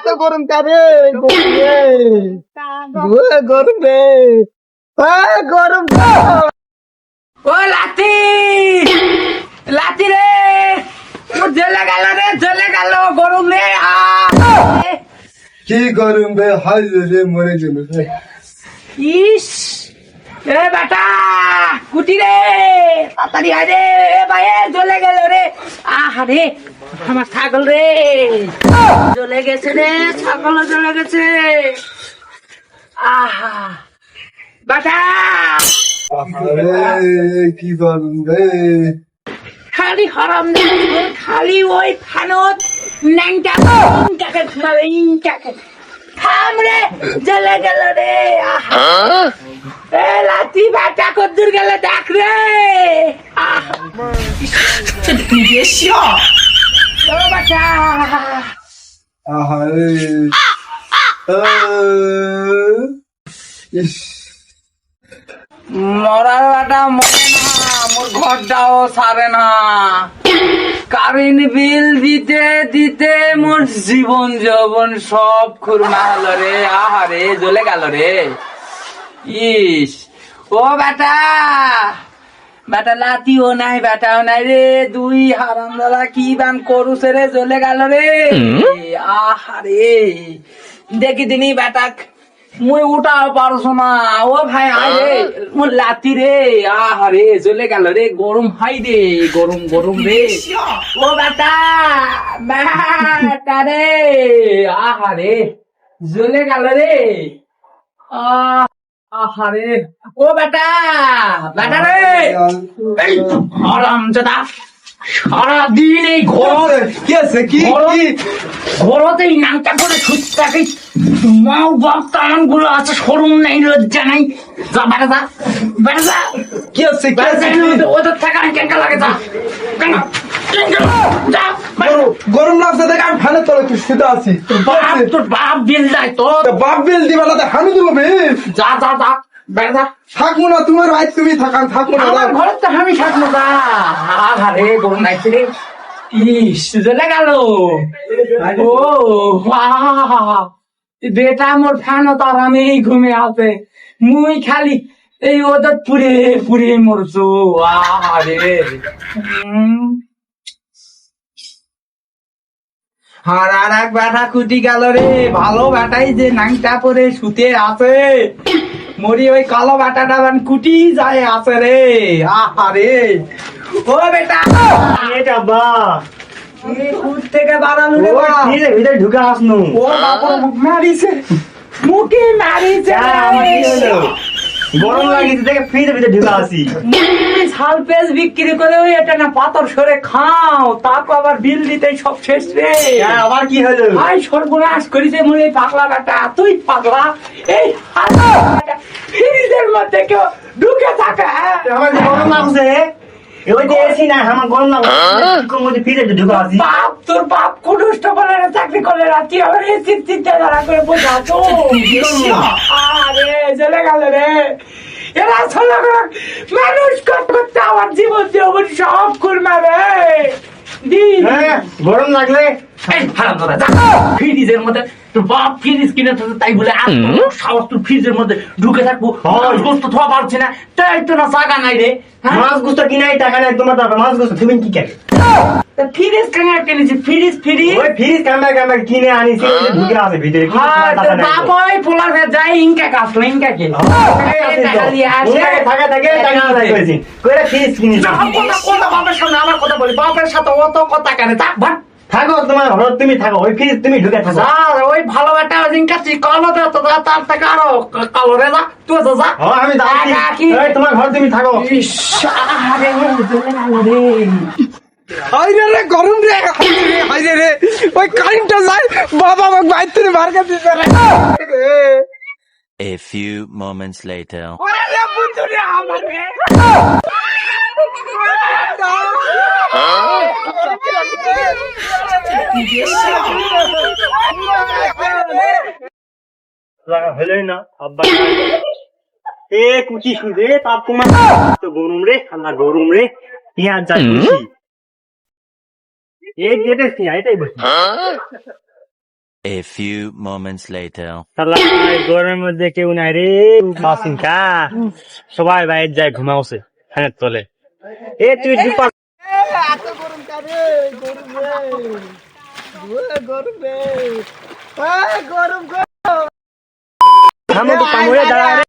এত গরম কারে গরম রে গরম ও লাতি লাতি রে জ্বলে গেল রে জ্বলে গেল গরম রে কি গরম রে হাই রে মরে যাবে ইস এ বেটা কুটি রে তাড়াতাড়ি আয় রে এ ভাই জ্বলে গেল রে আহারে আমার ছাগল রে জ্বলে গেছে রে ছাগল জ্বলে গেছে আহা বেটা কি গরম রে খালি হারাম খালি ওই ফানত ন্যাংটা ইনটাকে ঘুমাবে ইনটাকে থাম রে জ্বলে গেল রে এ লাতি বাটা কদ্দুর গেল দেখ রে তুই বেশি ও বাটা আহারে ইস মরার বাটা মরে না মোর ঘরটাও সারে না কারেন্ট বিল দিতে দিতে মোর জীবন যৌবন সব খুরমা হলো রে আহারে জ্বলে গেল রে ইস ও বেটা বেটা লাতিও নাই বেটাও নাই রে দুই হারামদাদা কি বান করুছে রে জ্বলে গেল রে আহারে দেখি দিনি বেটা মুই উঠাও পারছো না ও ভাই আয় রে মোর লাতি রে আহারে জ্বলে গেল রে গরম হাই রে গরম গরম রে ও বেটা বেটা রে আহারে জ্বলে গেল রে আহারে ও বেটা বেটা রে এই আরাম দাদা সারাদিন এই ঘর কি আছে কি ঘরতেই নামটা করে ছুটতে মাও বাপ তামান গুলো আছে সরম নাই লজ্জা নাই যা বেটা যা বেটা যা কি আছে ওদের থাকা কেঙ্কা লাগে যা যা গরম লাগছে দেখ আমি ফ্যানের তলে তুই শুতে আছি তোর বাপ বিল যায় তো বাপ বিল দিবা না হানি দিব বিল যা যা যা বেটা যা থাকবো না তোমার রাইট তুমি থাকান থাকবো না আমার ঘরে তো আমি থাকবো না আরে গরম লাগছে রে ইস জ্বলে গেল ও বেটা মোর ফ্যান তার আমি ঘুমে আছে মুই খালি এই ওদের পুড়ে পুড়ে মরছো আরে আর এক বেটা খুটি গেল রে ভালো বেটাই যে নাংটা পরে শুতে আছে মরি ওই কালো বেটাটা কুটি যায় আছে রে আহারে ও বেটা এটা বা কুট থেকে বাড়ানো রে বা ভিতরে ঢুকে আসনু ও বাবা মুখ মারিছে মুখে মারিছে গরম লাগিছে দেখে ফ্রিজের ভিতরে ঢুকে আসি শাল পেঁয়াজ বিক্রি করে ওই এটা না পাথর সরে খাও তারপর আবার বিল দিতেই সব শেষ রে আবার কি হলো ভাই সর্বনাশ করেছে মনে হয় পাগলা বেটা তুই পাগলা এই ফ্রিজের মধ্যে কেউ ঢুকে থাকে আমার গরম লাগছে ওই যে এসি না আমার গরম লাগছে মধ্যে ফ্রিজে ঢুকে আসি বাপ তোর বাপ কুডুষ্ট বলে না চাকরি করে না তুই আবার এসির চিন্তা ধারা করে বোঝা তো আরে চলে গেল রে এরা ছোলা মানুষ করতে আমার জীবন জীবন সব করবে রে গরম লাগলে ফ্রিজের মধ্যে তোর বাপ ফ্রিজ কিনে তাই বলে সাহস তোর ফ্রিজের মধ্যে ঢুকে থাকবো গোস্ত থোয়া পারছে না তাই তো না জায়গা নাই রে মাছ গুস্ত কিনাই টাকা নাই তোমার দাদা মাছ গুস্ত তুমি কি কেন ফ্রিজ কেনা কিনেছি ফ্রিজ ওই ফ্রিজ কামড়া কিনে আনিছি ঢুকে আছে ভিতরে বাপ ওই পোলার যাই ইনকা কাটলো ইনকা কে থাকা থাকে টাকা আদায় করেছি কইরা ফ্রিজ কিনেছি কথা বাপের সামনে আমার কথা বলি বাপের সাথে অত কথা কেন থাক ভাট থাকো তোমার ঘর তুমি থাকো ওই ফ্রিজ তুমি ঢুকে থাকো ওই ভালো একটা জিনকাছি কালো দে তো তার থেকে আরো কালো রে যা তুই তো যা আমি যাচ্ছি তোমার ঘর তুমি থাকো হাইরে রে গরম রে হাইরে রে ওই কারেন্টটা যায় বাবা আমাকে বাইর থেকে বার করে দিতে রে A few moments later. ওরে রে বুঝু রে আমার রে হলোই না আব্বা এ কুচি শুধে তার তোমার তো গরম রে ঠান্ডা গরম রে পেঁয়াজ যা খুশি এটাই বসি A few moments later. শালা এই গরমের মধ্যে কেউ নাই রে বাসিন কা সবাই বাইরে যায় ঘুমাওছে ফ্যানের তলে এ তুই দুপা এত গরম কারে গরম রে গরম রে গরম গরম থামো তো কামড়ে দাঁড়া রে